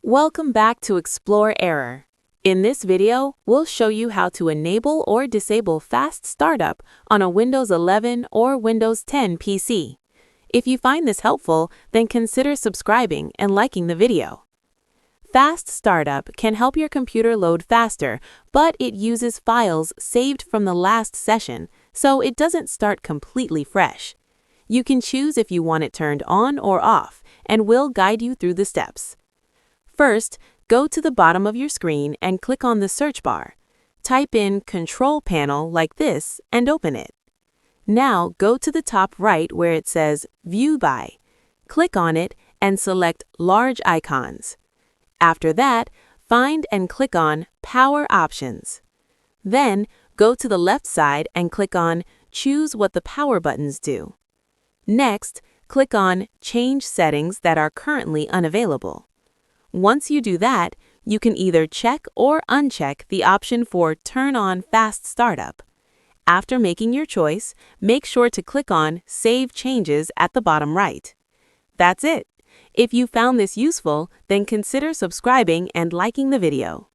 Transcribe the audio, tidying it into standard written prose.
Welcome back to Explore Error. In this video, we'll show you how to enable or disable fast startup on a Windows 11 or Windows 10 PC. If you find this helpful, then consider subscribing and liking the video. Fast startup can help your computer load faster, but it uses files saved from the last session, so it doesn't start completely fresh. You can choose if you want it turned on or off, and we'll guide you through the steps. First, go to the bottom of your screen and click on the search bar. Type in Control Panel like this and open it. Now go to the top right where it says View By. Click on it and select Large Icons. After that, find and click on Power Options. Then, go to the left side and click on Choose what the power buttons do. Next, click on Change settings that are currently unavailable. Once you do that, you can either check or uncheck the option for Turn on Fast Startup. After making your choice, make sure to click on Save Changes at the bottom right. That's it. If you found this useful, then consider subscribing and liking the video.